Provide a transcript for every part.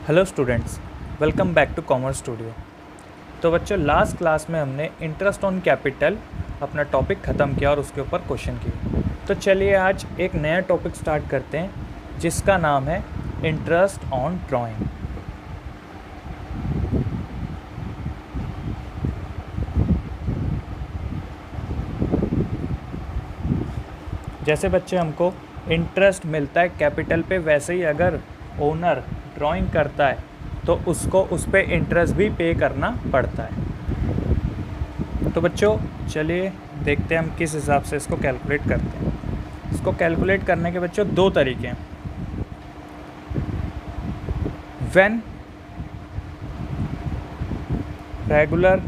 Hello students, welcome back to commerce studio. तो बच्चों, last class में हमने इंटरेस्ट ऑन कैपिटल अपना टॉपिक ख़त्म किया और उसके ऊपर क्वेश्चन किए। तो चलिए आज एक नया टॉपिक स्टार्ट करते हैं जिसका नाम है इंटरेस्ट ऑन ड्राइंग। जैसे बच्चे हमको इंटरेस्ट मिलता है कैपिटल पे, वैसे ही अगर ओनर ड्राइंग करता है तो उसको उस पर इंटरेस्ट भी पे करना पड़ता है। तो बच्चों चलिए देखते हैं हम किस हिसाब से इसको कैलकुलेट करते हैं। इसको कैलकुलेट करने के बच्चों दो तरीके हैं। When regular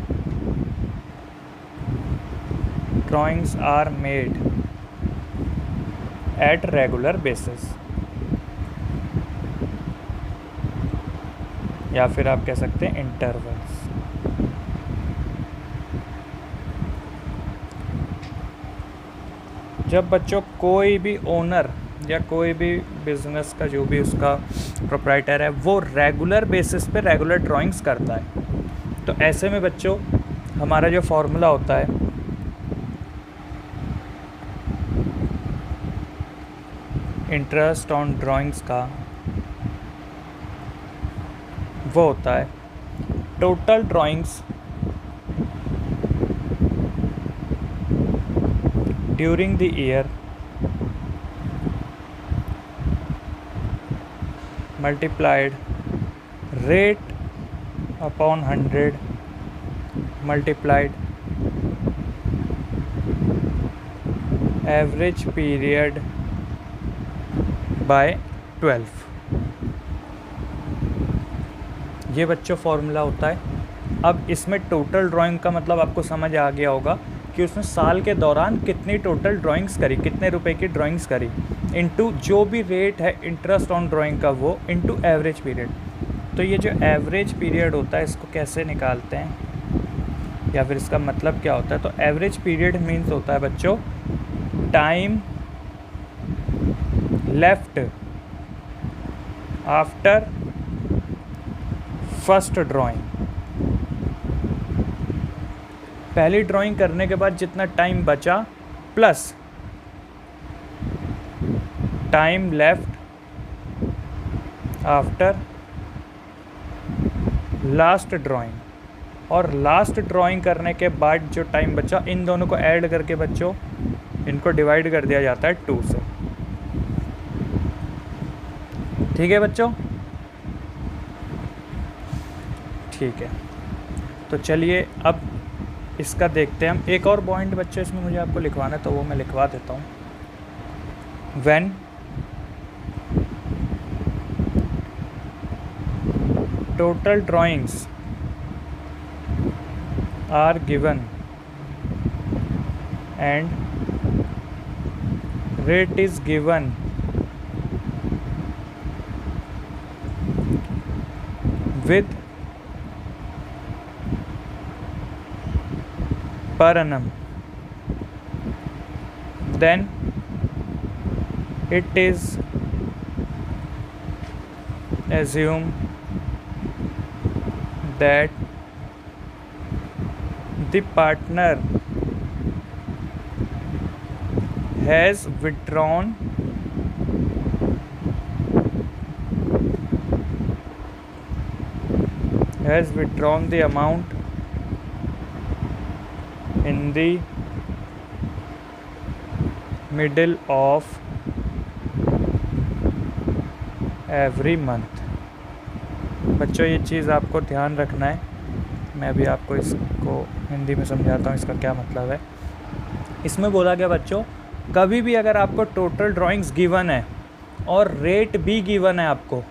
drawings are made at regular basis, या फिर आप कह सकते हैं इंटरवल्स। जब बच्चों कोई भी ओनर या कोई भी बिजनेस का जो भी उसका प्रोप्राइटर है वो रेगुलर बेसिस पे रेगुलर ड्राइंग्स करता है, तो ऐसे में बच्चों हमारा जो फॉर्मूला होता है इंटरेस्ट ऑन ड्राइंग्स का, वो होता है total drawings during the year multiplied rate upon 100 multiplied average period by 12। ये बच्चों फॉर्मूला होता है। अब इसमें टोटल ड्राइंग का मतलब आपको समझ आ गया होगा कि उसने साल के दौरान कितनी टोटल ड्राइंग्स करी, कितने रुपए की ड्राइंग्स करी, इनटू जो भी रेट है इंटरेस्ट ऑन ड्राइंग का वो इनटू एवरेज पीरियड। तो ये जो एवरेज पीरियड होता है इसको कैसे निकालते हैं या फिर इसका मतलब क्या होता है? तो एवरेज पीरियड मीन्स होता है बच्चों time left after first drawing. पहली ड्राइंग करने के बाद जितना टाइम बचा plus time left after last drawing, और लास्ट ड्राइंग करने के बाद जो टाइम बचा, इन दोनों को ऐड करके बच्चों इनको डिवाइड कर दिया जाता है 2 से। ठीक है बच्चों? ठीक है, तो चलिए अब इसका देखते हैं हम। एक और पॉइंट बच्चों इसमें मुझे आपको लिखवाना है तो वो मैं लिखवा देता हूँ। When total drawings are given and rate is given with per annum, then it is assumed that the partner has withdrawn the amount in the middle of every month। बच्चों ये चीज़ आपको ध्यान रखना है। मैं अभी आपको इसको हिंदी में समझाता हूँ इसका क्या मतलब है। इसमें बोला गया बच्चों, कभी भी अगर आपको टोटल ड्राइंग्स गिवन है और रेट भी गिवन है आपको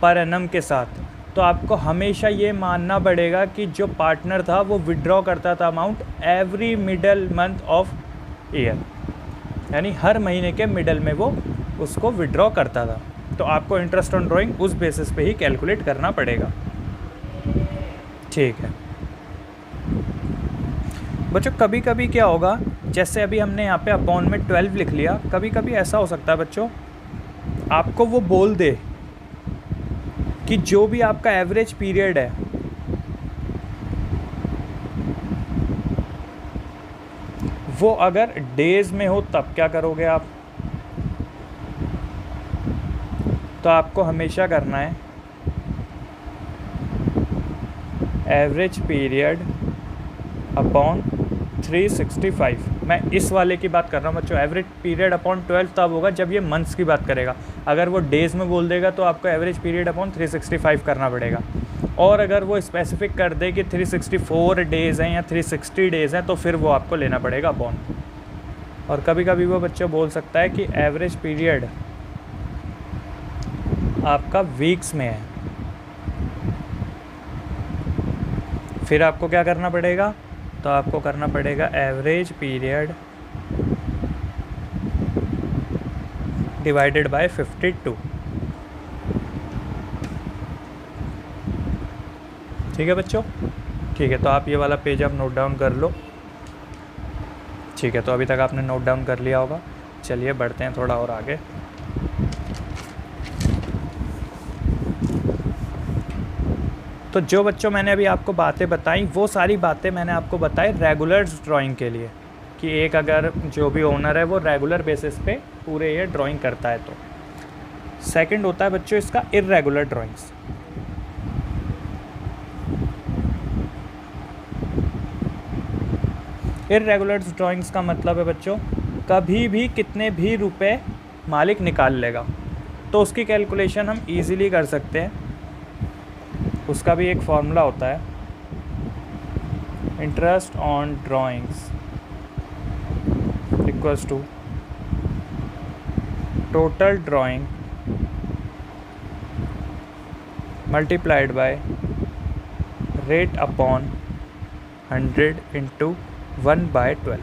पर एनम के साथ, तो आपको हमेशा ये मानना पड़ेगा कि जो पार्टनर था वो विड्रॉ करता था amount every middle month of year, यानी हर महीने के मिडल में वो उसको विड्रॉ करता था। तो आपको इंटरेस्ट ऑन ड्राइंग उस बेसिस पे ही कैलकुलेट करना पड़ेगा। ठीक है बच्चों, कभी कभी क्या होगा, जैसे अभी हमने यहाँ पे अपॉन में 12 लिख लिया, कभी कभी ऐसा हो सकता है बच्चों आपको वो बोल दे कि जो भी आपका एवरेज पीरियड है वो अगर डेज में हो तब क्या करोगे आप, तो आपको हमेशा करना है एवरेज पीरियड अपॉन 365। मैं इस वाले की बात कर रहा हूँ बच्चों। एवरेज पीरियड अपॉन 12 तब होगा जब ये मंथ्स की बात करेगा। अगर वो डेज़ में बोल देगा तो आपको एवरेज पीरियड अपॉन 365 करना पड़ेगा। और अगर वो स्पेसिफिक कर दे कि 364 डेज़ हैं या 360 डेज़ हैं तो फिर वो आपको लेना पड़ेगा अपॉन। और कभी कभी वो बच्चा बोल सकता है कि एवरेज पीरियड आपका वीक्स में है, फिर आपको क्या करना पड़ेगा, तो आपको करना पड़ेगा एवरेज पीरियड डिवाइडेड बाय 52। ठीक है बच्चों, ठीक है। तो आप ये वाला पेज आप नोट डाउन कर लो। ठीक है, तो अभी तक आपने नोट डाउन कर लिया होगा। चलिए बढ़ते हैं थोड़ा और आगे। तो जो बच्चों मैंने अभी आपको बातें बताई वो सारी बातें मैंने आपको बताई रेगुलर ड्राइंग के लिए, कि एक अगर जो भी ओनर है वो रेगुलर बेसिस पे पूरे ये ड्राइंग करता है। तो सेकंड होता है बच्चों इसका इर्रेगुलर ड्राइंग्स। इर्रेगुलर ड्राइंग्स का मतलब है बच्चों कभी भी कितने भी रुपए मालिक निकाल लेगा, तो उसकी कैलकुलेशन हम इजीली कर सकते हैं। उसका भी एक फॉर्मूला होता है, interest on drawings equals to total drawing multiplied by rate upon 100 into 1/12।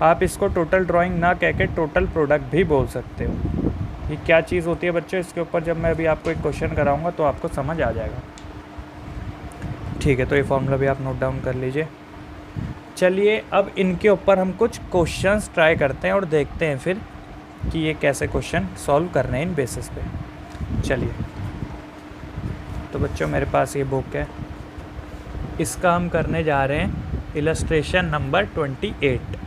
आप इसको टोटल ड्राइंग ना कह के टोटल प्रोडक्ट भी बोल सकते हो। ये क्या चीज़ होती है बच्चों, इसके ऊपर जब मैं अभी आपको एक क्वेश्चन कराऊंगा तो आपको समझ आ जाएगा। ठीक है, तो ये फॉर्मूला भी आप नोट डाउन कर लीजिए। चलिए अब इनके ऊपर हम कुछ क्वेश्चंस ट्राई करते हैं और देखते हैं फिर कि ये कैसे क्वेश्चन सॉल्व करने हैं इन बेसिस पे। चलिए, तो बच्चों मेरे पास ये बुक है, इसका हम करने जा रहे हैं इलस्ट्रेशन नंबर 28।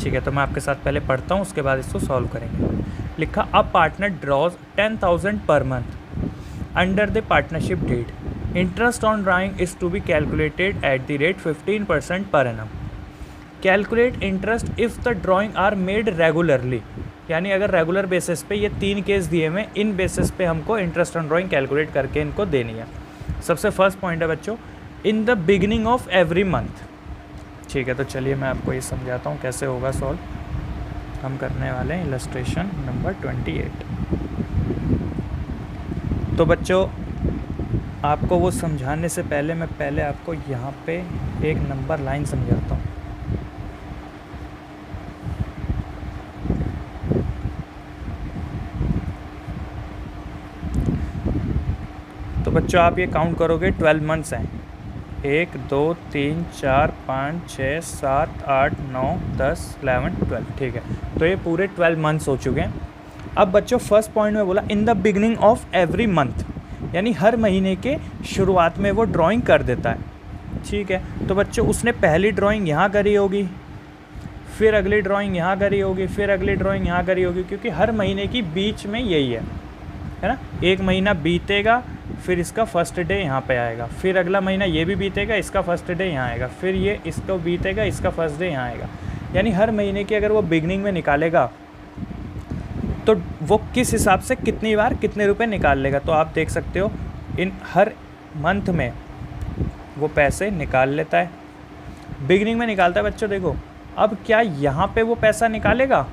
ठीक है, तो मैं आपके साथ पहले पढ़ता हूँ, उसके बाद इसको सॉल्व करेंगे। लिखा a partner draws 10,000 per month under the partnership deed. Interest on drawing is to be calculated at the rate 15% per annum. Calculate interest if the drawing are made regularly. यानी अगर रेगुलर बेसिस पे, ये 3 case दिए हुए, इन basis पे हमको interest on drawing calculate करके इनको देनी है। सबसे फर्स्ट पॉइंट है बच्चों, in the beginning of every month. ठीक है, तो चलिए मैं आपको ये समझाता हूँ कैसे होगा सॉल्व। हम करने वाले हैं इलस्ट्रेशन नंबर 28। तो बच्चों आपको वो समझाने से पहले मैं पहले आपको यहाँ पे एक नंबर लाइन समझाता हूँ। तो बच्चों आप ये काउंट करोगे, 12 मंथ्स हैं, 1 2 3 4 5 6 7 8 9 10 11 12। ठीक है, तो ये पूरे 12 मंथ्स हो चुके हैं। अब बच्चों फर्स्ट पॉइंट में बोला in the beginning of every month, यानी हर महीने के शुरुआत में वो ड्राइंग कर देता है। ठीक है, तो बच्चों उसने पहली ड्राइंग यहाँ करी होगी, फिर अगली ड्राइंग यहाँ करी होगी, फिर अगली ड्राइंग यहाँ करी होगी, क्योंकि हर महीने की बीच में यही है ना। एक महीना बीतेगा, फिर इसका फर्स्ट डे यहाँ पे आएगा, फिर अगला महीना ये भी बीतेगा, इसका फर्स्ट डे यहाँ आएगा, फिर ये इसको बीतेगा, इसका फर्स्ट डे यहाँ आएगा। यानी हर महीने की अगर वो बिगनिंग में निकालेगा तो वो किस हिसाब से कितनी बार कितने रुपए निकाल लेगा। तो आप देख सकते हो इन हर मंथ में वो पैसे निकाल लेता है, बिगनिंग में निकालता है बच्चों। देखो अब क्या यहाँ पे वो पैसा निकालेगा,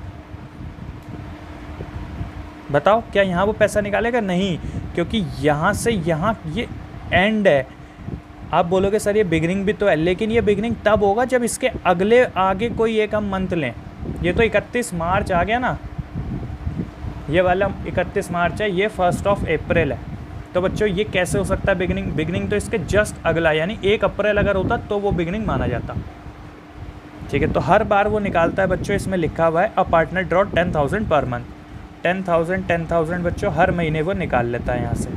बताओ क्या यहाँ वो पैसा निकालेगा? नहीं, क्योंकि यहाँ से यहाँ ये एंड है। आप बोलोगे सर ये बिगनिंग भी तो है, लेकिन ये बिगनिंग तब होगा जब इसके अगले आगे कोई एक हम मंथ लें। ये तो 31 मार्च आ गया ना, ये वाला 31 मार्च है, ये 1 अप्रैल है। तो बच्चों ये कैसे हो सकता है बिगनिंग? बिगनिंग तो इसके जस्ट अगला, यानी 1 अप्रैल अगर होता तो वो बिगनिंग माना जाता। ठीक है, तो हर बार वो निकालता है बच्चों। इसमें लिखा हुआ है a partner draw 10,000 per month. 10,000 बच्चों हर महीने वो निकाल लेता है यहाँ से।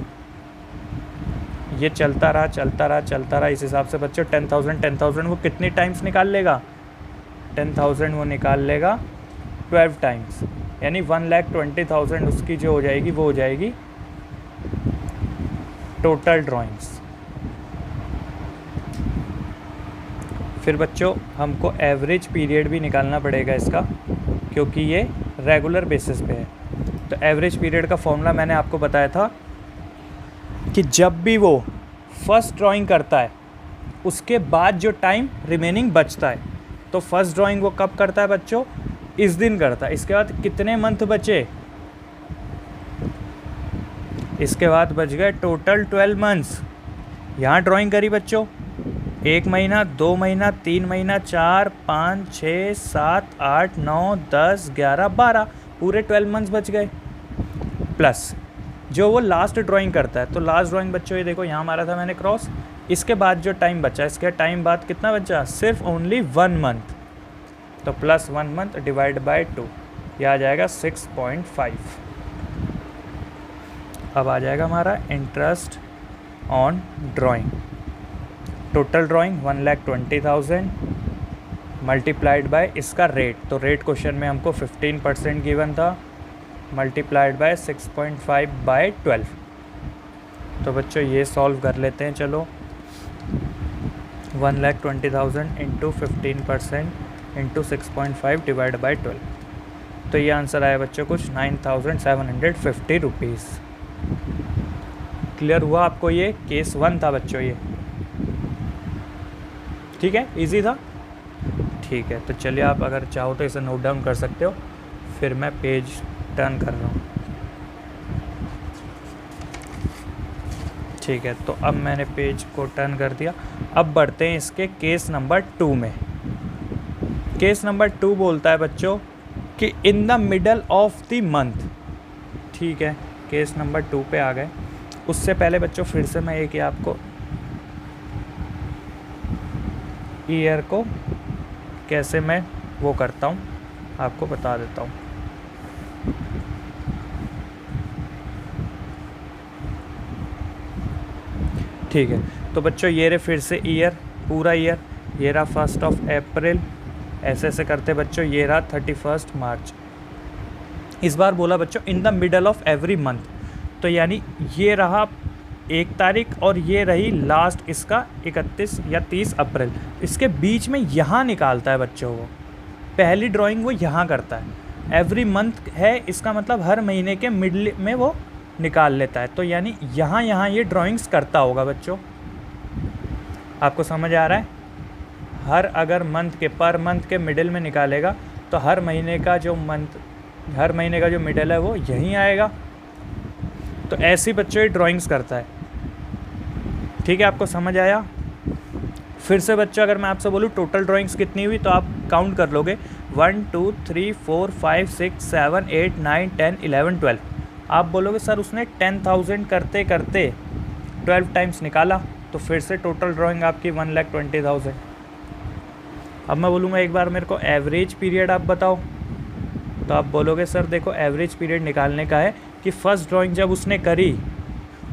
ये चलता रहा, इस हिसाब से बच्चों 10,000 वो कितनी टाइम्स निकाल लेगा? 10,000 वो निकाल लेगा 12 टाइम्स, यानी 1,20,000 उसकी जो हो जाएगी वो हो जाएगी टोटल ड्राइंग्स। फिर बच्चों हमको एवरेज पीरियड भी निकालना पड़ेगा इसका, क्योंकि ये रेगुलर बेसिस पे है। तो एवरेज पीरियड का फॉर्मूला मैंने आपको बताया था कि जब भी वो फर्स्ट ड्राइंग करता है उसके बाद जो टाइम रिमेनिंग बचता है, तो फर्स्ट ड्राइंग वो कब करता है बच्चों? इस दिन करता है। इसके बाद कितने मंथ बचे? इसके बाद बच गए टोटल 12 मंथ्स। यहाँ ड्राइंग करी बच्चों 1 महीना, 2 महीना, 3 महीना, 4, 5, 6, 7, 8, 9, 10, 11, 12, पूरे 12 मंथ्स बच गए। प्लस जो वो लास्ट ड्राइंग करता है, तो लास्ट ड्राइंग बच्चों ये देखो यहाँ मारा था मैंने क्रॉस, इसके बाद जो टाइम बचा, इसके टाइम बाद कितना बचा? सिर्फ ओनली 1 मंथ, तो प्लस 1 मंथ डिवाइड बाय 2, ये आ जाएगा 6.5। अब आ जाएगा हमारा interest on drawing. Total drawing 1,20,000 multiplied by इसका रेट, तो रेट क्वेश्चन में हमको 15% गिवन था, मल्टीप्लाइड बाय 6.5 बाय 12। तो बच्चों ये सॉल्व कर लेते हैं। चलो 1,20,000 इंटू 15% इंटू 6.5 डिवाइड बाई 12, तो ये आंसर आया बच्चों कुछ 9,750 रुपीज़। क्लियर हुआ आपको? ये केस 1 था बच्चों ये, ठीक है, इजी था। ठीक है, तो चलिए आप अगर चाहो तो इसे नोट डाउन कर सकते हो, फिर मैं पेज टर्न कर रहा हूँ। ठीक है, तो अब मैंने पेज को टर्न कर दिया। अब बढ़ते हैं इसके केस नंबर 2 में। केस नंबर 2 बोलता है बच्चों कि इन the middle of the month. ठीक है, केस नंबर 2 पे आ गए। उससे पहले बच्चों फिर से मैं एक आपको ईयर को कैसे मैं वो करता हूँ आपको बता देता हूँ। ठीक है, तो बच्चों ये रहे फिर से ईयर, पूरा ईयर, ये रहा 1 अप्रैल, ऐसे ऐसे करते बच्चों ये रहा 31 मार्च। इस बार बोला बच्चों इन the middle of every month, तो यानी ये रहा 1 तारीख और ये रही लास्ट इसका 31 या 30 अप्रैल। इसके बीच में यहाँ निकालता है बच्चों वो, पहली ड्राइंग वो यहाँ करता है। एवरी मंथ है, इसका मतलब हर महीने के मिडल में वो निकाल लेता है, तो यानी यहाँ ये ड्राइंग्स करता होगा बच्चों। आपको समझ आ रहा है? हर अगर मंथ के पर मंथ के मिडिल में निकालेगा तो हर महीने का जो मिडिल है वो यहीं आएगा। तो ऐसी बच्चों ये ड्राइंग्स करता है। ठीक है, आपको समझ आया? फिर से बच्चों अगर मैं आपसे बोलूँ टोटल ड्राइंग्स कितनी हुई, तो आप काउंट कर लोगे 1 2 3 4 5 6 7 8 9 10 11 12। आप बोलोगे सर उसने 10,000 करते करते 12 टाइम्स निकाला, तो फिर से टोटल ड्राइंग आपकी 1,20,000। अब मैं बोलूँगा एक बार मेरे को एवरेज पीरियड आप बताओ, तो आप बोलोगे सर देखो एवरेज पीरियड निकालने का है कि फ़र्स्ट ड्राइंग जब उसने करी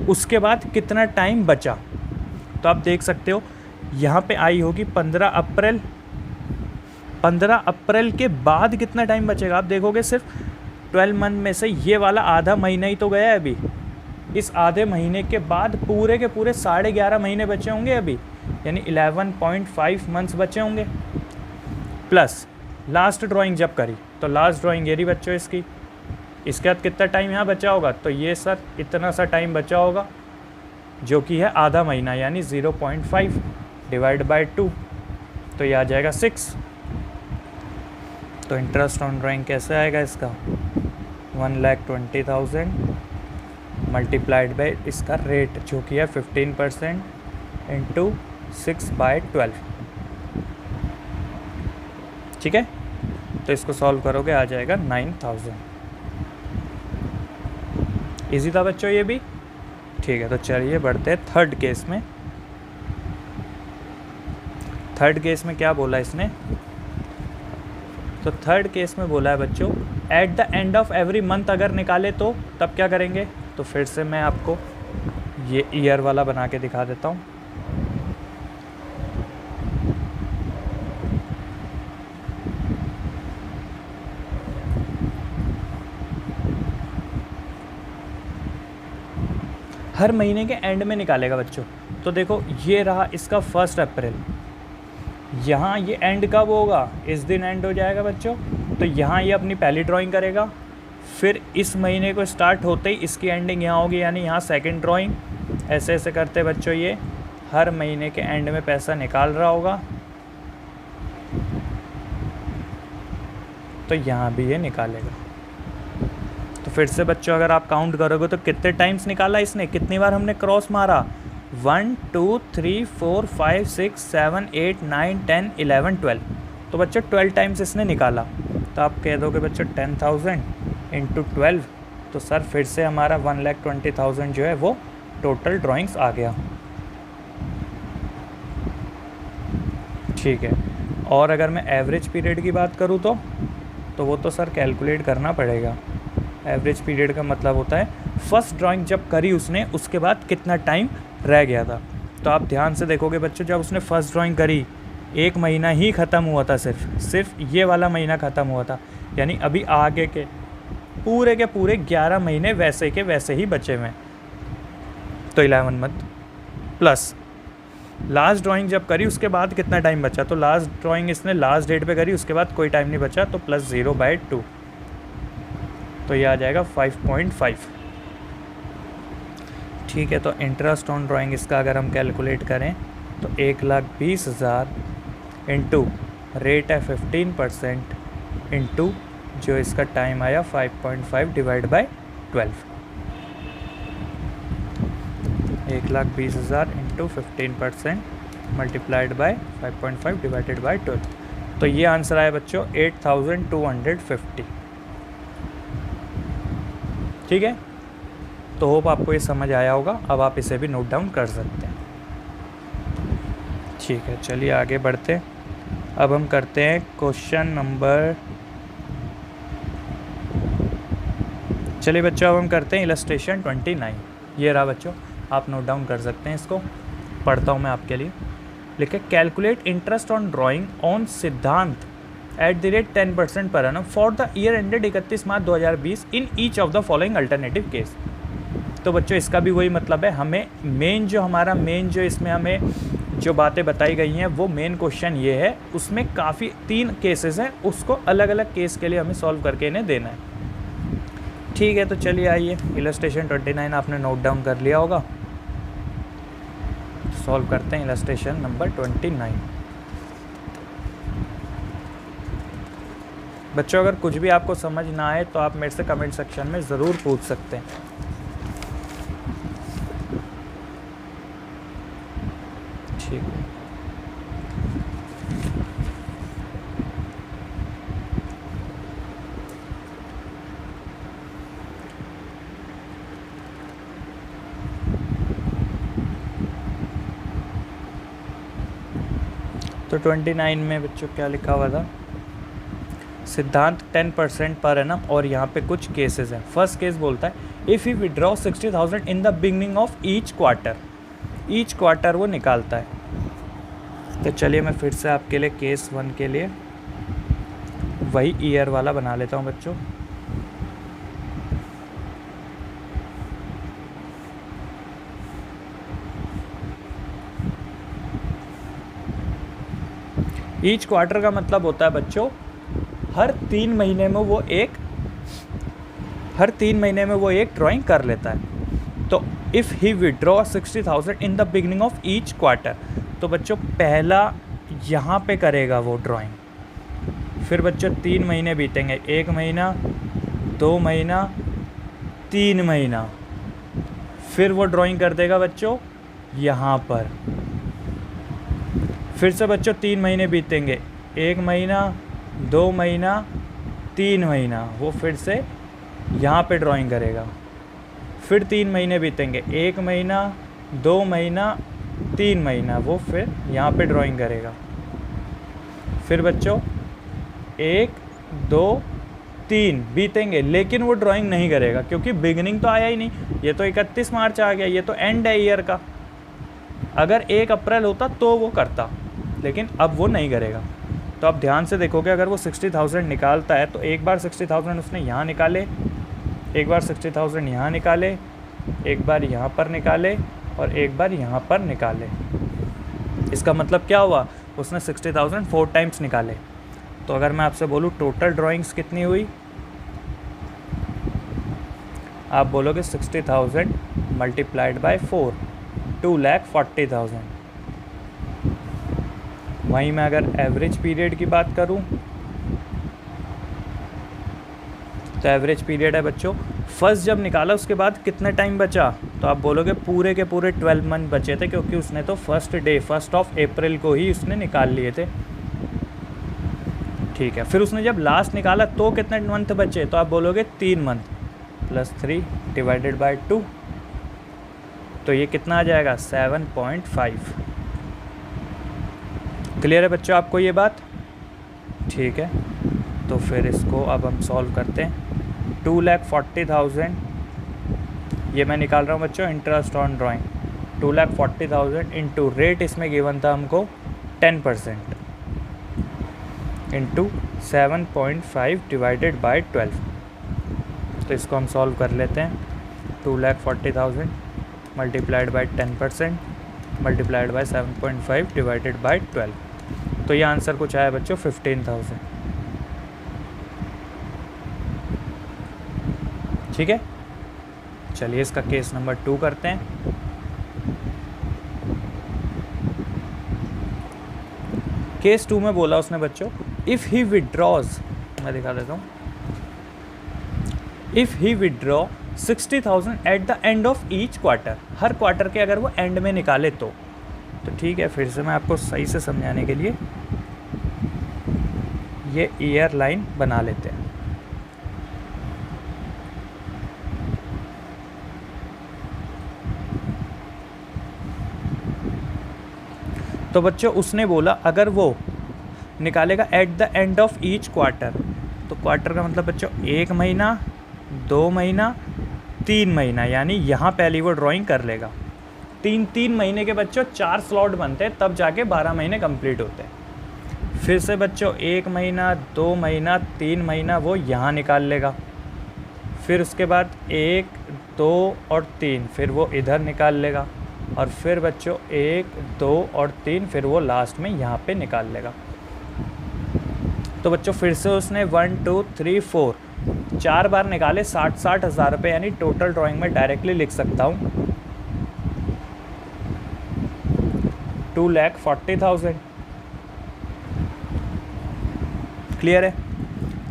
उसके बाद कितना टाइम बचा। तो आप देख सकते हो यहाँ पे आई होगी 15 अप्रैल। 15 अप्रैल के बाद कितना टाइम बचेगा आप देखोगे, सिर्फ 12 मंथ में से ये वाला आधा महीना ही तो गया है अभी। इस आधे महीने के बाद पूरे के पूरे 11.5 महीने बचे होंगे अभी, यानी 11.5 मंथ्स बचे होंगे। प्लस लास्ट ड्राइंग जब करी, तो लास्ट ड्राइंग ये रही बच्चों इसकी। इसके बाद कितना टाइम यहाँ बचा होगा, तो ये सर इतना सा टाइम बचा होगा जो कि है आधा महीना, यानी 0.5 डिवाइड बाय 2, तो ये आ जाएगा 6। तो इंटरेस्ट ऑन ड्राइंग कैसे आएगा इसका? 1,20,000 मल्टीप्लाइड बाय इसका रेट जो कि है 15% इंटू 6/12। ठीक है, तो इसको सॉल्व करोगे आ जाएगा 9,000। इजी था बच्चों ये भी। ठीक है, तो चलिए बढ़ते हैं थर्ड केस में। थर्ड केस में क्या बोला इसने तो थर्ड केस में बोला है बच्चों eight the end of every month अगर निकाले तो तब क्या करेंगे। तो फिर से मैं आपको ये ईयर वाला बना के दिखा देता हूँ। हर महीने के एंड में निकालेगा बच्चों। तो देखो ये रहा इसका 1 अप्रैल, यहाँ ये एंड कब होगा, इस दिन एंड हो जाएगा बच्चों। तो यहाँ ये अपनी पहली ड्राइंग करेगा, फिर इस महीने को स्टार्ट होते ही इसकी एंडिंग यहाँ होगी, यानी यहाँ सेकंड ड्राइंग। ऐसे ऐसे करते बच्चों ये हर महीने के एंड में पैसा निकाल रहा होगा। तो यहाँ भी ये निकालेगा। तो फिर से बच्चों अगर आप काउंट करोगे तो कितने टाइम्स निकाला इसने, कितनी बार हमने क्रॉस मारा, 1 2 3 4 5 6 7 8 9 10 11 12। तो बच्चों 12 टाइम्स इसने निकाला। तो आप कह दोगे बच्चों 10,000 इंटू 12, तो सर फिर से हमारा 1,20,000 जो है वो टोटल ड्राइंग्स आ गया। ठीक है। और अगर मैं एवरेज पीरियड की बात करूँ तो वो तो सर कैलकुलेट करना पड़ेगा। एवरेज पीरियड का मतलब होता है फर्स्ट ड्राइंग जब करी उसने उसके बाद कितना टाइम रह गया था। तो आप ध्यान से देखोगे बच्चों, जब उसने फर्स्ट ड्राइंग करी 1 महीना ही ख़त्म हुआ था, सिर्फ ये वाला महीना ख़त्म हुआ था, यानी अभी आगे के पूरे 11 महीने वैसे के वैसे ही बचे हुए। तो 11 मंथ प्लस लास्ट ड्राइंग जब करी उसके बाद कितना टाइम बचा, तो लास्ट ड्राइंग इसने लास्ट डेट पे करी, उसके बाद कोई टाइम नहीं बचा, तो प्लस 0/2, तो ये आ जाएगा 5.5। ठीक है। तो इंटरेस्ट ऑन ड्राइंग इसका अगर हम कैलकुलेट करें तो 1,20,000 इंटू रेट है 15% इंटू जो इसका टाइम आया 5.5 divide by 12। 1,20,000 into 15% multiplied by 5.5 divided by 12। तो ये आंसर आया बच्चों 8,250। ठीक है। तो होप आपको ये समझ आया होगा। अब आप इसे भी नोट डाउन कर सकते हैं। ठीक है, चलिए आगे बढ़ते हैं। अब हम करते हैं क्वेश्चन नंबर, चलिए बच्चों अब हम करते हैं इलस्ट्रेशन 29। ये रहा बच्चों, आप नोट डाउन कर सकते हैं इसको। पढ़ता हूँ मैं आपके लिए। लिखे calculate interest on drawing on सिद्धांत @ 10% पर annum for the year ended 31 March 2020 in each of the following alternative case. तो बच्चों इसका भी वही मतलब है, हमें मेन जो इसमें हमें जो बातें बताई गई हैं वो मेन क्वेश्चन ये है। उसमें काफ़ी 3 केसेस हैं, उसको अलग अलग केस के लिए हमें सॉल्व करके इन्हें देना है। ठीक है, तो चलिए आइए, इलस्ट्रेशन 29 आपने नोट डाउन कर लिया होगा। सॉल्व करते हैं इलस्ट्रेशन नंबर 29। बच्चों अगर कुछ भी आपको समझ ना आए तो आप मेरे से कमेंट सेक्शन में ज़रूर पूछ सकते हैं। ठीक है। तो 29 में बच्चों क्या लिखा हुआ था, सिद्धांत 10% पर annum, और यहाँ पे कुछ केसेस हैं। फर्स्ट केस बोलता है if you withdraw 60,000 in the beginning of each quarter वो निकालता है। तो चलिए मैं फिर से आपके लिए केस 1 के लिए वही ईयर वाला बना लेता हूँ बच्चों। ईच क्वार्टर का मतलब होता है बच्चों हर 3 महीने में वो एक ड्राइंग कर लेता है। तो if he withdraw 60,000 in the beginning of each quarter, तो बच्चों पहला यहाँ पे करेगा वो ड्राइंग, फिर बच्चों 3 महीने बीतेंगे, 1 महीना, 2 महीना, 3 महीना, फिर वो ड्राइंग कर देगा बच्चों यहाँ पर। फिर से बच्चों 3 महीने बीतेंगे, 1 महीना, 2 महीना, 3 महीना, वो फिर से यहाँ पे ड्राइंग करेगा। फिर 3 महीने बीतेंगे, 1 महीना, 2 महीना, 3 महीना, वो फिर यहाँ पे ड्राइंग करेगा। फिर बच्चों 1, 2 3 बीतेंगे, लेकिन वो ड्राइंग नहीं करेगा क्योंकि बिगिनिंग तो आया ही नहीं। ये तो 31 मार्च आ गया, ये तो एंड है ईयर का। अगर 1 अप्रैल होता तो वो करता, लेकिन अब वो नहीं करेगा। तो आप ध्यान से देखोगे, अगर वो 60,000 निकालता है तो एक बार 60,000 उसने यहाँ निकाले, एक बार 60,000 यहाँ निकाले, एक बार यहाँ पर निकाले और एक बार यहाँ पर निकाले। इसका मतलब क्या हुआ, उसने 60,000 4 टाइम्स निकाले। तो अगर मैं आपसे बोलूँ टोटल ड्राइंग्स कितनी हुई, आप बोलोगे 60,000 मल्टीप्लाइड बाय 4, 2,40,000। वहीं मैं अगर एवरेज पीरियड की बात करूं तो एवरेज पीरियड है बच्चों, फर्स्ट जब निकाला उसके बाद कितने टाइम बचा, तो आप बोलोगे पूरे के पूरे 12 मंथ बचे थे, क्योंकि उसने तो फर्स्ट ऑफ अप्रैल को ही उसने निकाल लिए थे। ठीक है, फिर उसने जब लास्ट निकाला तो कितने मंथ बचे, तो आप बोलोगे 3 मंथ, प्लस 3 डिवाइडेड बाय 2, तो ये कितना आ जाएगा 7.5। क्लियर है बच्चों आपको ये बात? ठीक है, तो फिर इसको अब हम सॉल्व करते हैं। 2,40,000 ये मैं निकाल रहा हूँ बच्चों interest on drawing, 2,40,000 into rate इसमें गिवन था हमको 10% इंटू 7.5 डिवाइडेड बाय 12। तो इसको हम सॉल्व कर लेते हैं। 2,40,000 multiplied by 10% multiplied by 7.5 divided by 12, तो ये आंसर कुछ आया बच्चों 15,000। ठीक है, चलिए इसका केस नंबर 2 करते हैं। केस 2 में बोला उसने बच्चों, इफ़ ही विड्रॉज, मैं दिखा देता हूँ, if he withdraw 60,000 eight the end of each quarter, her quarter के अगर वो एंड में निकाले तो ठीक है। फिर से मैं आपको सही से समझाने के लिए ये ईयर लाइन बना लेते हैं। तो बच्चों उसने बोला अगर वो निकालेगा eight the end of each quarter, तो क्वार्टर का मतलब बच्चों 1 महीना, 2 महीना, 3 महीना, यानी यहाँ पहली वो ड्राइंग कर लेगा। 3 महीने के बच्चों 4 स्लॉट बनते हैं, तब जाके 12 महीने कंप्लीट होते हैं। फिर से बच्चों 1 महीना, 2 महीना, 3 महीना वो यहाँ निकाल लेगा। फिर उसके बाद 1, 2 और 3 फिर वो इधर निकाल लेगा, और फिर बच्चों 1, 2 और 3 फिर वो लास्ट में यहाँ पे निकाल लेगा। तो बच्चों फिर से उसने 1, 2, 3, 4 4 बार निकाले 60 हज़ार रुपये, यानी टोटल ड्राइंग में डायरेक्टली लिख सकता हूँ 2,40,000। क्लियर है?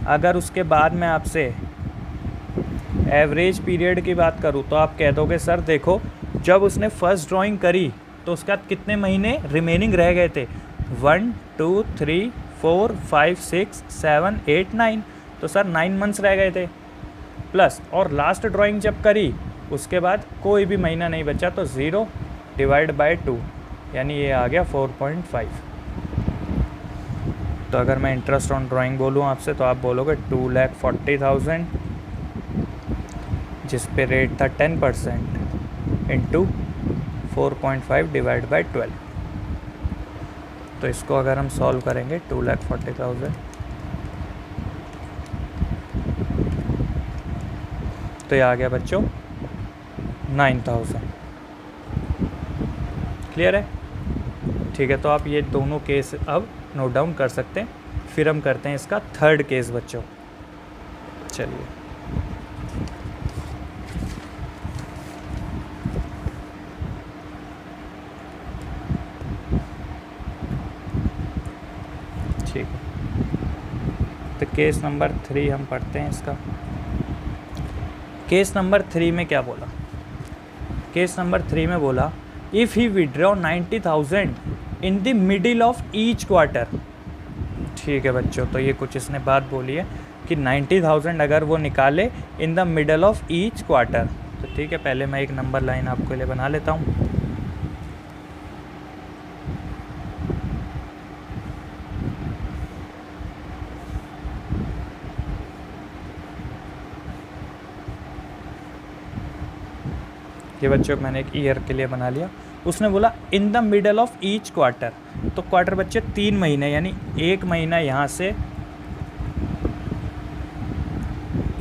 अगर उसके बाद मैं आपसे एवरेज पीरियड की बात करूँ तो आप कह दोगे सर देखो जब उसने फर्स्ट ड्राइंग करी तो उसके बाद कितने महीने रिमेनिंग रह गए थे, 1, 2, 3, 4, 5, 6, 7, 8, 9, तो सर 9 मंथ्स रह गए थे प्लस, और लास्ट ड्राइंग जब करी उसके बाद कोई भी महीना नहीं बचा, तो 0 डिवाइड बाय 2, यानी ये आ गया 4.5। तो अगर मैं इंटरेस्ट ऑन ड्राइंग बोलूँ आपसे तो आप बोलोगे 2,40,000 जिस पे रेट था 10% इंटू 4.5 डिवाइड बाय 12। तो इसको अगर हम सॉल्व करेंगे 2,40,000 तो ये आ गया बच्चों 9,000। क्लियर है? ठीक है, तो आप ये दोनों केस अब नोट डाउन कर सकते हैं। फिर हम करते हैं इसका थर्ड केस बच्चों। चलिए ठीक है, तो केस नंबर 3 हम पढ़ते हैं इसका। केस नंबर 3 में क्या बोला? केस नंबर 3 में बोला if he withdraw 90,000 in the middle of each quarter. ठीक है बच्चों, तो ये कुछ इसने बात बोली है कि 90,000 अगर वो निकाले इन the middle of each quarter. तो ठीक है, पहले मैं एक नंबर लाइन आपके लिए बना लेता हूँ। ये बच्चों मैंने एक ईयर के लिए बना लिया। उसने बोला इन the middle of each quarter, तो क्वार्टर बच्चे 3 महीने, यानी 1 महीना यहाँ से,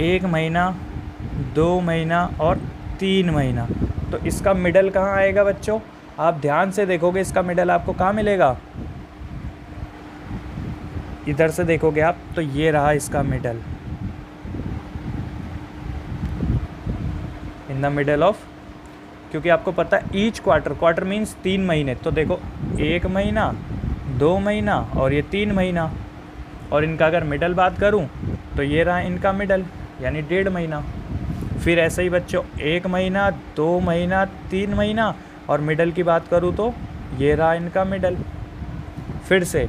1 महीना, 2 महीना और 3 महीना। तो इसका मिडल कहाँ आएगा बच्चों? आप ध्यान से देखोगे इसका मिडल आपको कहाँ मिलेगा, इधर से देखोगे आप तो ये रहा इसका middle, in the middle of, क्योंकि आपको पता है ईच क्वार्टर, क्वार्टर मीन्स 3 महीने, तो देखो 1 महीना, 2 महीना और ये 3 महीना, और इनका अगर मिडल बात करूं तो ये रहा इनका मिडल, यानी 1.5 महीना। फिर ऐसे ही बच्चों 1 महीना, 2 महीना, 3 महीना और मिडल की बात करूं तो ये रहा इनका मिडल। फिर से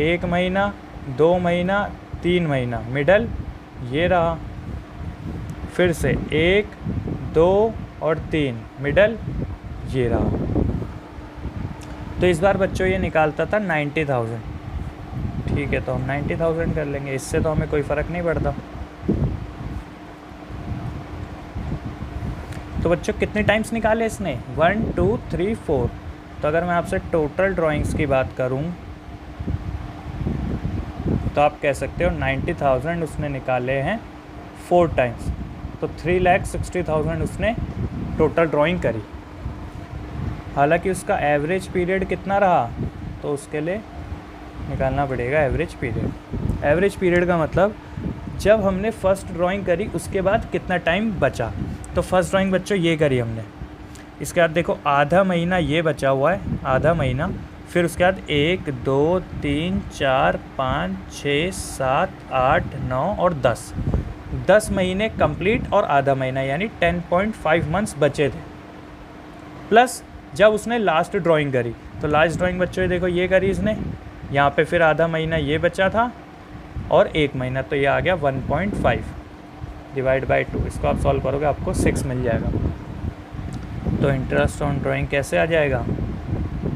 1 महीना, 2 महीना, 3 महीना, मिडल ये रहा। फिर से 1, 2 और 3, मिडल ये रहा। तो इस बार बच्चों ये निकालता था 90,000। ठीक है, तो हम 90,000 कर लेंगे, इससे तो हमें कोई फ़र्क नहीं पड़ता। तो बच्चों कितने टाइम्स निकाले इसने? 1, 2, 3, 4। तो अगर मैं आपसे टोटल ड्राइंग्स की बात करूं तो आप कह सकते हो 90,000 उसने निकाले हैं 4 टाइम्स, तो 3,60,000 उसने टोटल ड्राइंग करी। हालांकि उसका एवरेज पीरियड कितना रहा, तो उसके लिए निकालना पड़ेगा एवरेज पीरियड। एवरेज पीरियड का मतलब जब हमने फ़र्स्ट ड्राइंग करी उसके बाद कितना टाइम बचा। तो फर्स्ट ड्राइंग बच्चों ये करी हमने, इसके बाद देखो आधा महीना ये बचा हुआ है, आधा महीना। फिर उसके बाद 1, 2, 3, 4, 5, 6, 7, 8, 9 और 10 महीने कंप्लीट और आधा महीना, यानी 10.5 मंथ्स बचे थे। प्लस जब उसने लास्ट ड्राइंग करी, तो लास्ट ड्राइंग बच्चों ये देखो ये करी इसने, यहाँ पे फिर आधा महीना ये बचा था और 1 महीना, तो ये आ गया 1.5 डिवाइड बाई 2। इसको आप सॉल्व करोगे आपको 6 मिल जाएगा। तो इंटरेस्ट ऑन ड्राइंग कैसे आ जाएगा?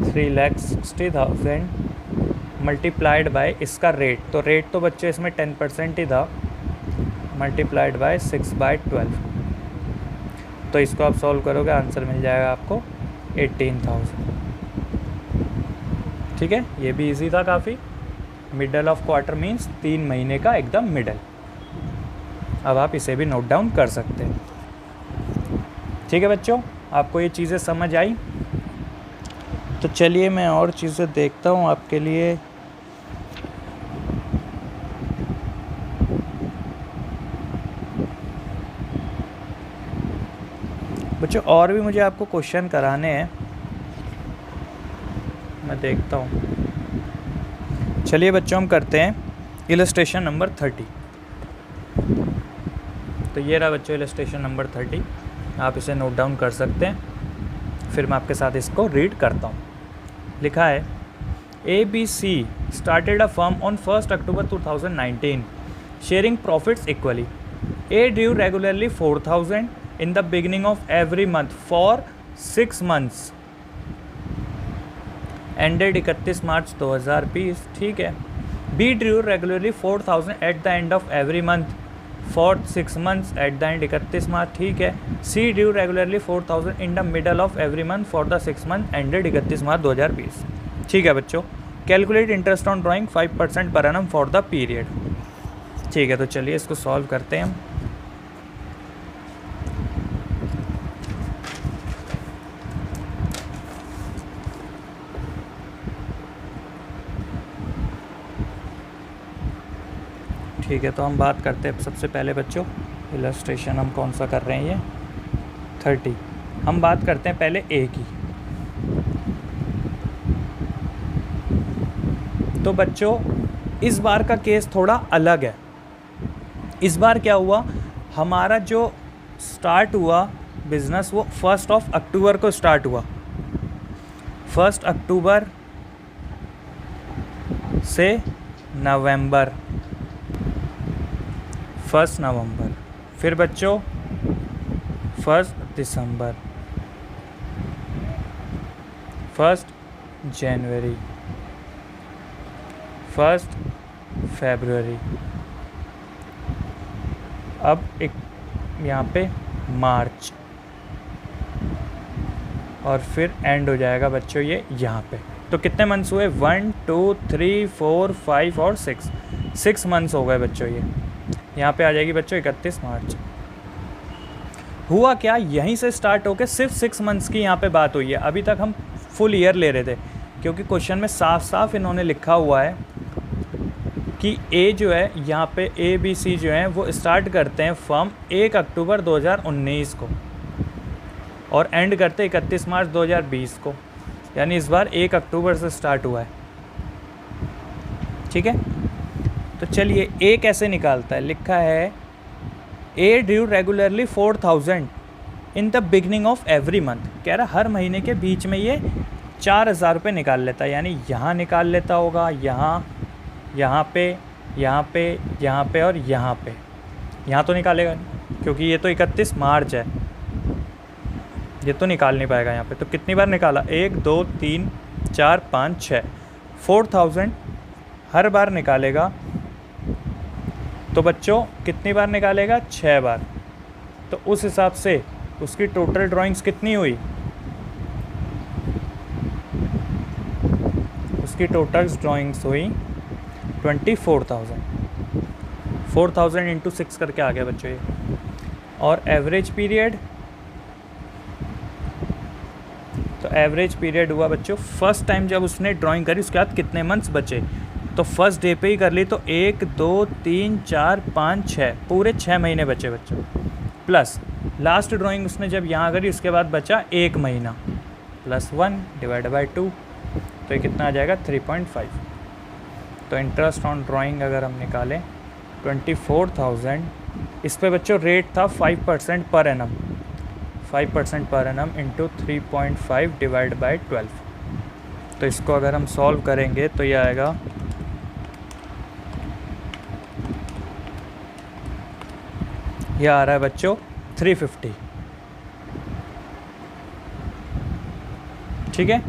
3,60,000 मल्टीप्लाइड बाय इसका रेट, तो रेट तो बच्चों इसमें 10% ही था, मल्टीप्लाइड बाय 6/12। तो इसको आप सॉल्व करोगे आंसर मिल जाएगा आपको 18,000। ठीक है, ये भी इजी था काफ़ी। मिडल ऑफ क्वार्टर मीन्स 3 महीने का एकदम मिडल। अब आप इसे भी नोट डाउन कर सकते हैं। ठीक है बच्चों, आपको ये चीज़ें समझ आई? तो चलिए मैं और चीज़ें देखता हूँ आपके लिए। बच्चों और भी मुझे आपको क्वेश्चन कराने हैं, मैं देखता हूँ। चलिए बच्चों हम करते हैं इलस्ट्रेशन नंबर 30। तो ये रहा बच्चों इलस्ट्रेशन नंबर 30, आप इसे नोट डाउन कर सकते हैं, फिर मैं आपके साथ इसको रीड करता हूँ। लिखा है ABC started a firm on 1st October 2019, sharing profits equally. A drew regularly 4,000 in the beginning of every month for 6 months. Ended 31 मार्च 2020। ठीक है। B drew regularly 4,000 at the end of every month for 6 months at the end 31 मार्च। ठीक है। C drew regularly 4,000 in the middle of every month for the 6 months ended 31 मार्च 2020। ठीक है बच्चों। Calculate interest on drawing 5% per annum for the period. ठीक है, तो चलिए इसको सॉल्व करते हैं हम। ठीक है, तो हम बात करते हैं सबसे पहले बच्चों इलस्ट्रेशन हम कौन सा कर रहे हैं, ये 30। हम बात करते हैं पहले ए की। तो बच्चों इस बार का केस थोड़ा अलग है। इस बार क्या हुआ, हमारा जो स्टार्ट हुआ बिज़नेस वो 1 अक्टूबर को स्टार्ट हुआ। 1 अक्टूबर से नवंबर, 1 नवंबर, फिर बच्चों 1 दिसंबर, 1 जनवरी, 1 फरवरी, अब एक यहाँ पे मार्च, और फिर एंड हो जाएगा बच्चों ये यहाँ पे। तो कितने मंथ्स हुए? 1 2 3 4 5 और 6 मंथ्स हो गए बच्चों ये। यहाँ पे आ जाएगी बच्चों 31 मार्च। हुआ क्या, यहीं से स्टार्ट होकर सिर्फ 6 मंथ्स की यहाँ पे बात हुई है। अभी तक हम फुल ईयर ले रहे थे, क्योंकि क्वेश्चन में साफ साफ इन्होंने लिखा हुआ है कि ए जो है यहाँ पे ABC जो है वो स्टार्ट करते हैं फ्रॉम 1 अक्टूबर 2019 को और एंड करते 31 मार्च 2020 को, यानी इस बार 1 अक्टूबर से स्टार्ट हुआ है। ठीक है, तो चलिए ए कैसे निकालता है। लिखा है A drew regularly 4000 in the beginning of every month. कह रहा हर महीने के बीच में ये 4000 रुपये निकाल लेता है, यानी यहाँ निकाल लेता होगा, यहाँ पे, यहाँ पे, यहाँ पे और यहाँ पे। यहाँ तो निकालेगा नहीं, क्योंकि ये तो 31 मार्च है, ये तो निकाल नहीं पाएगा यहाँ पे। तो कितनी बार निकाला? 1 2 3 4 5 6 4000 हर बार निकालेगा। तो बच्चों कितनी बार निकालेगा? 6 बार। तो उस हिसाब से उसकी टोटल ड्राइंग्स कितनी हुई? उसकी टोटल ड्राइंग्स हुई 24,000। 4000 इंटू 6 करके आ गया बच्चों ये। और एवरेज पीरियड, तो एवरेज पीरियड हुआ बच्चों फर्स्ट टाइम जब उसने ड्राइंग करी उसके बाद कितने मंथ्स बचे, तो फर्स्ट डे पे ही कर ली, तो 1 2 3 4 5 6 पूरे 6 महीने बचे बच्चों। प्लस लास्ट ड्राइंग उसने जब यहाँ करी उसके बाद बचा 1 महीना, +1 डिवाइड बाई 2, तो ये कितना आ जाएगा? 3.5। तो इंटरेस्ट ऑन ड्राइंग अगर हम निकालें 24,000, इस पे बच्चों रेट था 5% per annum, 5% per annum into 3.5 divide by 12। तो इसको अगर हम सॉल्व करेंगे तो ये आएगा ये आ रहा है बच्चों 350। ठीक है,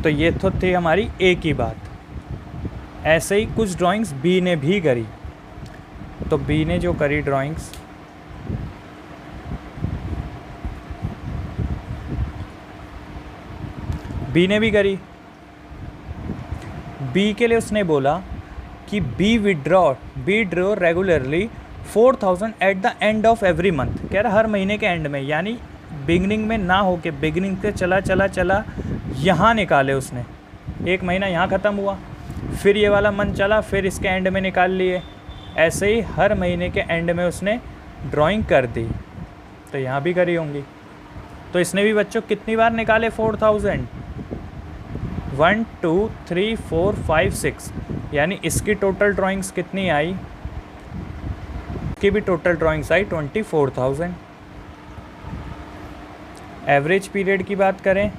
तो ये तो थी हमारी ए की बात। ऐसे ही कुछ ड्राइंग्स बी ने भी करी। तो बी ने जो करी ड्राइंग्स, बी ने भी करी। बी के लिए उसने बोला कि B draw regularly 4000 at the end of every month. कह रहा हर महीने के एंड में, यानी बिगनिंग में ना हो के बिगनिंग से चला यहाँ निकाले उसने। 1 महीना यहाँ ख़त्म हुआ, फिर ये वाला मंथ चला, फिर इसके एंड में निकाल लिए। ऐसे ही हर महीने के एंड में उसने ड्राइंग कर दी। तो यहाँ भी करी होंगी। तो इसने भी बच्चों कितनी बार निकाले 4000? 1 2 3 4 5 6, यानी इसकी टोटल ड्राइंग्स कितनी आई? इसकी भी टोटल ड्राइंग्स आई 24,000। एवरेज पीरियड की बात करें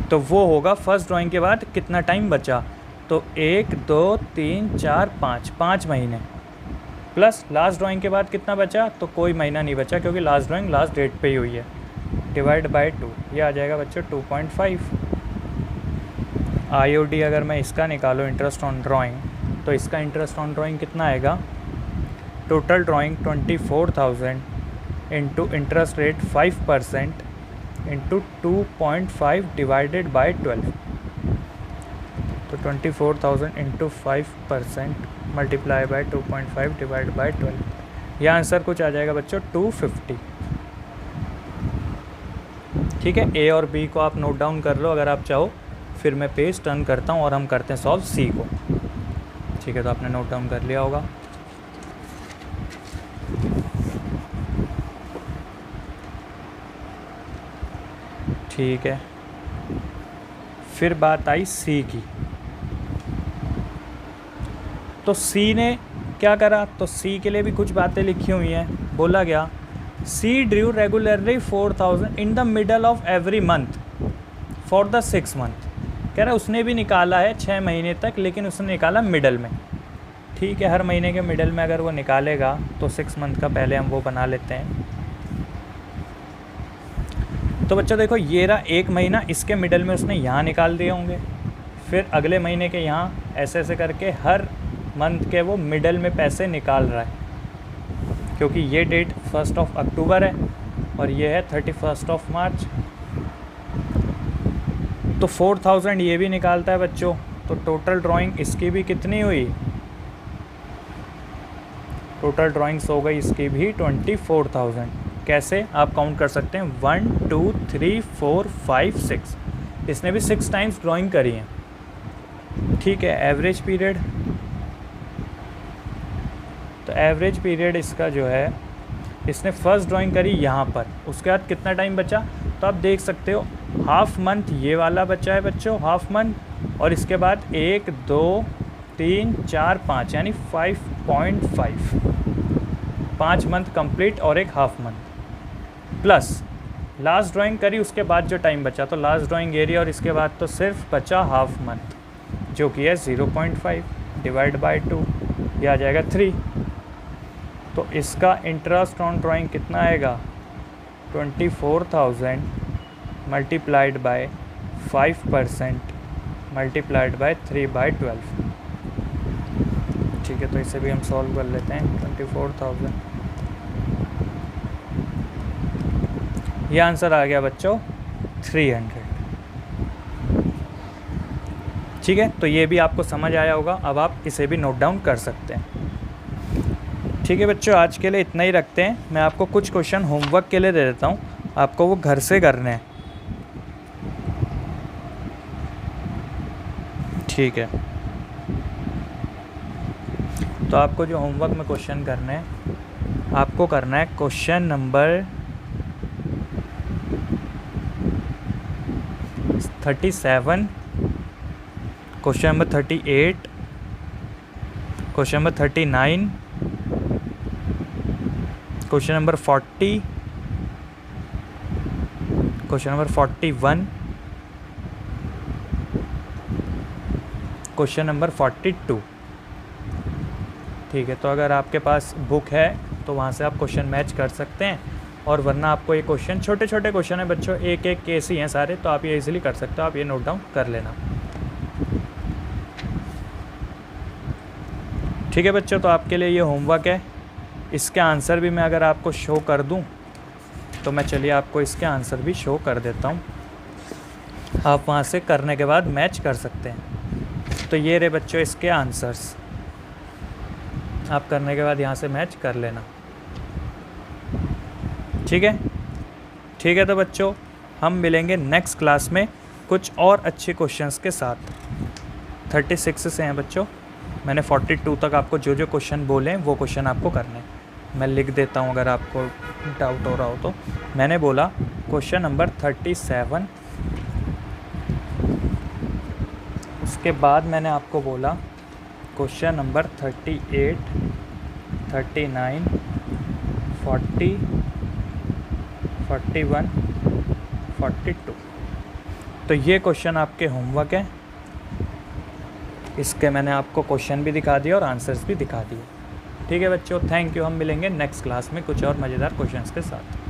तो वो होगा फर्स्ट ड्राइंग के बाद कितना टाइम बचा, तो 1 2 3 4 5 महीने, प्लस लास्ट ड्राइंग के बाद कितना बचा, तो कोई महीना नहीं बचा क्योंकि लास्ट ड्राइंग लास्ट डेट पे ही हुई है, डिवाइड बाय 2। ये आ जाएगा बच्चों 2.5। IOD अगर मैं इसका निकालूँ इंटरेस्ट ऑन ड्राइंग, तो इसका इंटरेस्ट ऑन ड्राइंग कितना आएगा? Total drawing 24,000 into interest rate 5% into 2.5 divided by 12। तो 24,000 into 5% multiply by 2.5 divide by 12। यह आंसर कुछ आ जाएगा बच्चों 250। ठीक है, ए और बी को आप नोट डाउन कर लो अगर आप चाहो, फिर मैं पेज टर्न करता हूँ और हम करते हैं सॉल्व सी को। ठीक है, तो आपने नोट डाउन कर लिया होगा। ठीक है, फिर बात आई सी की। तो सी ने क्या करा, तो सी के लिए भी कुछ बातें लिखी हुई हैं। बोला गया C drew regularly 4000 in the middle of every month for the 6 month. कह रहा उसने भी निकाला है 6 महीने तक, लेकिन उसने निकाला मिडल में। ठीक है, हर महीने के मिडल में अगर वो निकालेगा तो 6 मंथ का पहले हम वो बना लेते हैं। तो बच्चों देखो, ये रहा 1 महीना, इसके मिडल में उसने यहाँ निकाल दिए होंगे, फिर अगले महीने के यहाँ, ऐसे ऐसे करके हर मंथ के वो मिडल में पैसे निकाल रहा है। क्योंकि ये डेट 1 अक्टूबर है और ये है 31 ऑफ मार्च। तो 4000 ये भी निकालता है बच्चों। तो टोटल ड्राइंग इसकी भी कितनी हुई? टोटल ड्राइंग्स हो गई इसकी भी 24,000। कैसे आप काउंट कर सकते हैं? 1 2 3 4 5 6। इसने भी 6 टाइम्स ड्राइंग करी है। ठीक है, एवरेज पीरियड। तो एवरेज पीरियड इसका जो है, इसने फर्स्ट ड्राइंग करी यहाँ पर, उसके बाद कितना टाइम बचा? तो आप देख सकते हो हाफ मंथ ये वाला बचा है बच्चों, हाफ मंथ, और इसके बाद 1 2 3 4 5 यानी 5.5, 5 मंथ कंप्लीट और एक half month, plus last drawing करी उसके बाद जो टाइम बचा, तो लास्ट ड्राइंग एरिया और इसके बाद तो सिर्फ बचा हाफ मंथ, जो कि है 0.5 डिवाइड बाय 2, ये आ जाएगा 3। तो इसका इंटरेस्ट ऑन ड्राइंग कितना आएगा? 24,000 मल्टीप्लाइड बाय 5% मल्टीप्लाइड बाय 3/12। ठीक है, तो इसे भी हम सॉल्व कर लेते हैं। 24,000, ये आंसर आ गया बच्चों 300। ठीक है, तो ये भी आपको समझ आया होगा। अब आप इसे भी नोट डाउन कर सकते हैं। ठीक है बच्चों, आज के लिए इतना ही रखते हैं। मैं आपको कुछ क्वेश्चन होमवर्क के लिए दे देता हूँ, आपको वो घर से करने हैं। ठीक है, तो आपको जो होमवर्क में क्वेश्चन करने हैं, आपको करना है question number 37, question number 38, question number 39, question number 40, question number 41, question number 42। ठीक है, तो अगर आपके पास बुक है तो वहाँ से आप क्वेश्चन मैच कर सकते हैं, और वरना आपको ये क्वेश्चन, छोटे छोटे क्वेश्चन है बच्चों, एक एक केस ही हैं सारे, तो आप ये इजीली कर सकते हो। आप ये नोट डाउन कर लेना। ठीक है बच्चों, तो आपके लिए ये होमवर्क है। इसके आंसर भी मैं अगर आपको शो कर दूं तो मैं चलिए आपको इसके आंसर भी शो कर देता हूं। आप वहां से करने के बाद मैच कर सकते हैं। तो ये रहे बच्चों इसके आंसर्स, आप करने के बाद यहाँ से मैच कर लेना। ठीक है, ठीक है। तो बच्चों हम मिलेंगे नेक्स्ट क्लास में कुछ और अच्छे क्वेश्चंस के साथ। 36 से हैं बच्चों, मैंने 42 तक आपको जो जो क्वेश्चन बोले हैं वो क्वेश्चन आपको करने हैं। मैं लिख देता हूँ अगर आपको डाउट हो रहा हो तो। मैंने बोला क्वेश्चन नंबर 37, उसके बाद मैंने आपको बोला क्वेश्चन नंबर 38, 39, 40, 41, 42। तो ये क्वेश्चन आपके होमवर्क हैं। इसके मैंने आपको क्वेश्चन भी दिखा दिया और आंसर्स भी दिखा दिए। ठीक है बच्चों, थैंक यू। हम मिलेंगे नेक्स्ट क्लास में कुछ और मज़ेदार क्वेश्चंस के साथ।